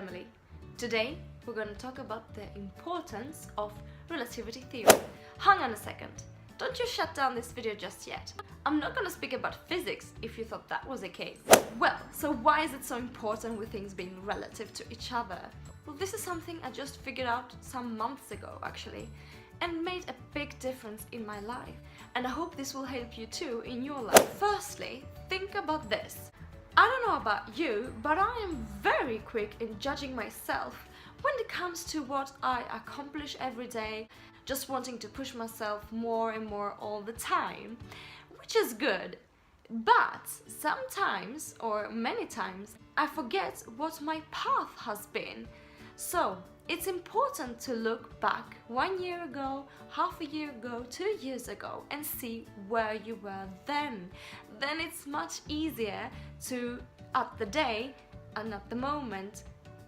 Emily. Today we're going to talk about the importance of relativity theory. Hang on a second, don't you shut down this video just yet. I'm not going to speak about physics if you thought that was the case. Well, so why is it so important with things being relative to each other? Well, this is something I just figured out some months ago actually, and made a big difference in my life. And I hope this will help you too in your life. Firstly, think about this. I don't know about you, but I am very quick in judging myself when it comes to what I accomplish every day, just wanting to push myself more and more all the time, which is good. But sometimes, or many times, I forget what my path has been. So it's important to look back 1 year ago, half a year ago, 2 years ago and see where you were then. Then it's much easier to, at the day and at the moment,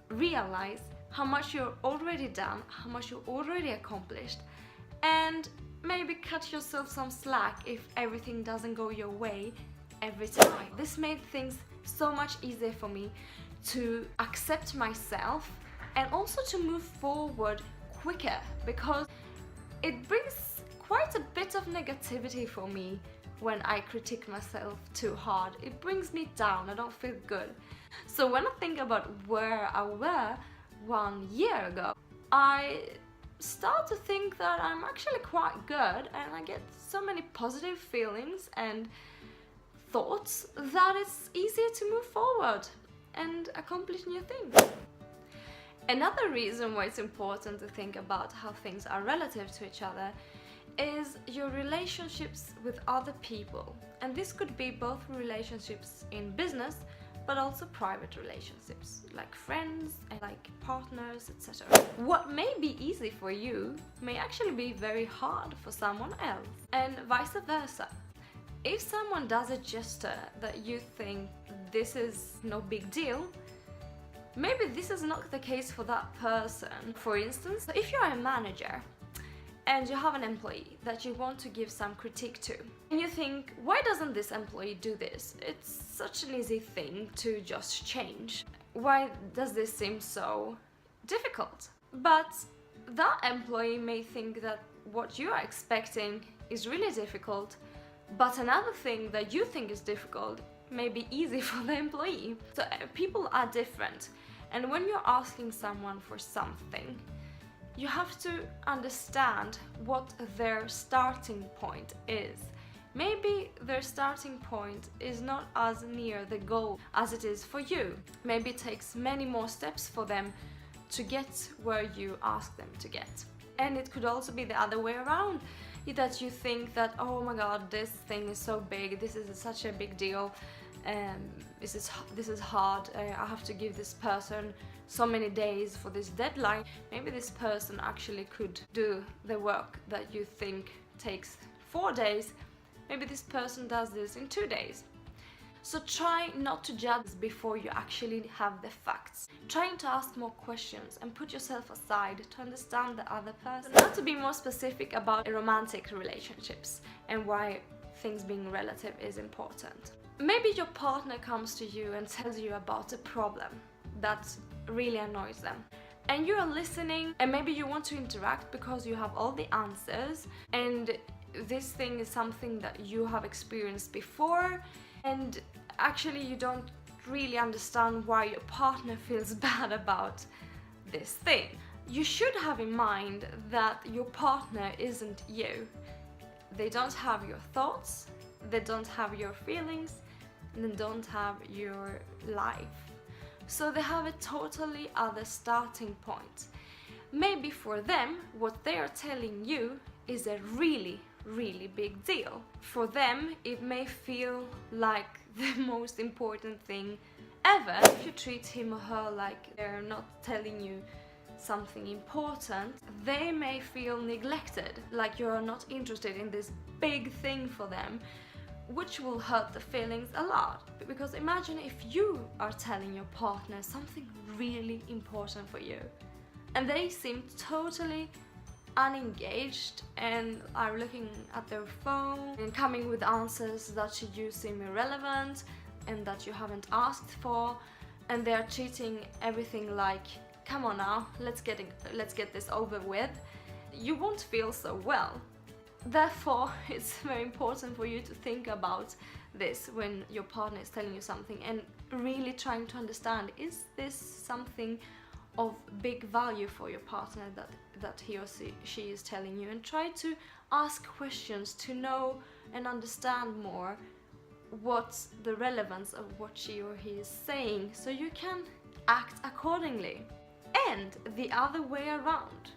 realize how much you're already done, how much you already accomplished, and maybe cut yourself some slack if everything doesn't go your way every time. This made things so much easier for me to accept myself and also to move forward quicker, because it brings quite a bit of negativity for me when I critique myself too hard. It brings me down, I don't feel good. So when I think about where I were 1 year ago, I start to think that I'm actually quite good and I get so many positive feelings and thoughts that it's easier to move forward and accomplish new things. Another reason why it's important to think about how things are relative to each other is your relationships with other people. And this could be both relationships in business, but also private relationships, like friends, and like partners, etc. What may be easy for you may actually be very hard for someone else, and vice versa. If someone does a gesture that you think this is no big deal, maybe this is not the case for that person. For instance, if you're a manager and you have an employee that you want to give some critique to, and you think, why doesn't this employee do this? It's such an easy thing to just change. Why does this seem so difficult? But that employee may think that what you are expecting is really difficult, but another thing that you think is difficult may be easy for the employee. So people are different, and when you're asking someone for something, you have to understand what their starting point is. Maybe their starting point is not as near the goal as it is for you. Maybe it takes many more steps for them to get where you ask them to get. And it could also be the other way around, that you think that, oh my god, this thing is so big, this is such a big deal, this is hard, I have to give this person so many days for this deadline. Maybe this person actually could do the work that you think takes 4 days. Maybe this person does this in 2 days. So try not to judge before you actually have the facts. Trying to ask more questions and put yourself aside to understand the other person. Now to be more specific about romantic relationships and why things being relative is important. Maybe your partner comes to you and tells you about a problem that really annoys them, and you are listening, and maybe you want to interact because you have all the answers, and this thing is something that you have experienced before, and actually you don't really understand why your partner feels bad about this thing. You should have in mind that your partner isn't you. They don't have your thoughts, they don't have your feelings, and they don't have your life. So they have a totally other starting point. Maybe for them, what they are telling you is a really big deal. For them, it may feel like the most important thing ever. If you treat him or her like they're not telling you something important, they may feel neglected, like you're not interested in this big thing for them, which will hurt the feelings a lot. Because imagine if you are telling your partner something really important for you, and they seem totally unengaged and are looking at their phone and coming with answers that to you seem irrelevant and that you haven't asked for, and they're treating everything like, come on now, let's get this over with, you won't feel so well. Therefore, it's very important for you to think about this when your partner is telling you something and really trying to understand, is this something of big value for your partner that he or she is telling you, and try to ask questions to know and understand more what's the relevance of what she or he is saying, so you can act accordingly. And the other way around,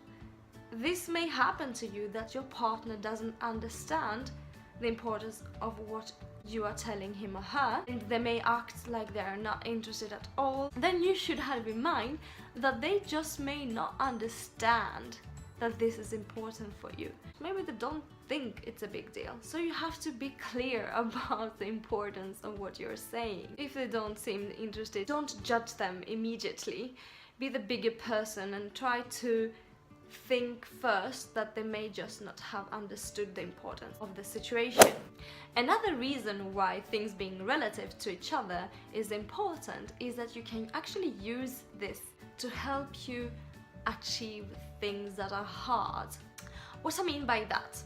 this may happen to you that your partner doesn't understand the importance of what you are telling him or her, and they may act like they're not interested at all. Then you should have in mind that they just may not understand that this is important for you. Maybe they don't think it's a big deal. So you have to be clear about the importance of what you're saying. If they don't seem interested, don't judge them immediately. Be the bigger person and try to think first that they may just not have understood the importance of the situation. Another reason why things being relative to each other is important is that you can actually use this to help you achieve things that are hard. What I mean by that,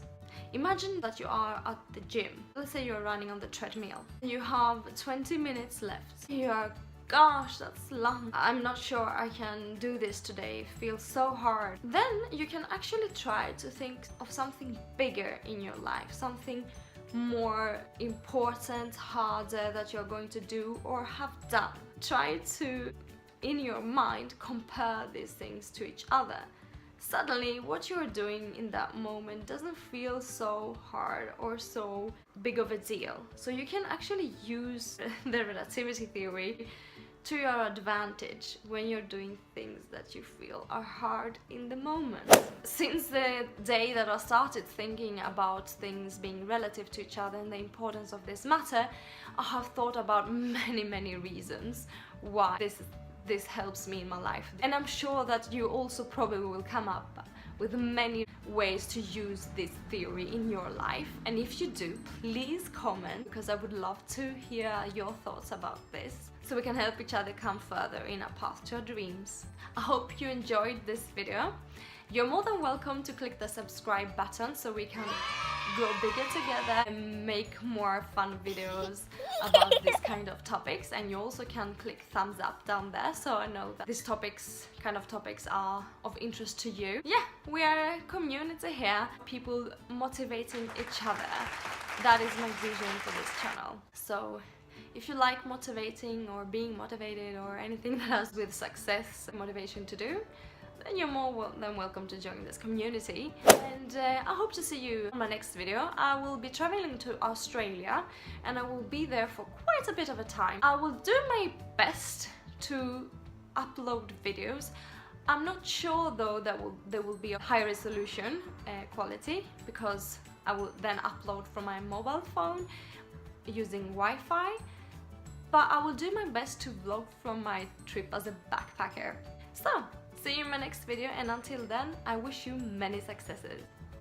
imagine that you are at the gym. Let's say you're running on the treadmill. You have 20 minutes left. You are, gosh, that's long. I'm not sure I can do this today. It feels so hard. Then you can actually try to think of something bigger in your life, something more important, harder that you're going to do or have done. Try to, in your mind, compare these things to each other. Suddenly, what you're doing in that moment doesn't feel so hard or so big of a deal. So you can actually use the relativity theory to your advantage when you're doing things that you feel are hard in the moment. Since the day that I started thinking about things being relative to each other and the importance of this matter, I have thought about many reasons why this helps me in my life. And I'm sure that you also probably will come up with many ways to use this theory in your life. And if you do, please comment, because I would love to hear your thoughts about this, so we can help each other come further in our path to our dreams. I hope you enjoyed this video. You're more than welcome to click the subscribe button so we can grow bigger together and make more fun videos about this kind of topics. And you also can click thumbs up down there so I know that these kind of topics are of interest to you. Yeah, we are a community here, people motivating each other. That is my vision for this channel. So if you like motivating or being motivated or anything that has with success and motivation to do, then you're more than welcome to join this community. And I hope to see you on my next video. I will be traveling to Australia and I will be there for quite a bit of a time. I will do my best to upload videos. I'm not sure though that there will be a high resolution quality, because I will then upload from my mobile phone using Wi-Fi. But I will do my best to vlog from my trip as a backpacker. So, see you in my next video, and until then, I wish you many successes.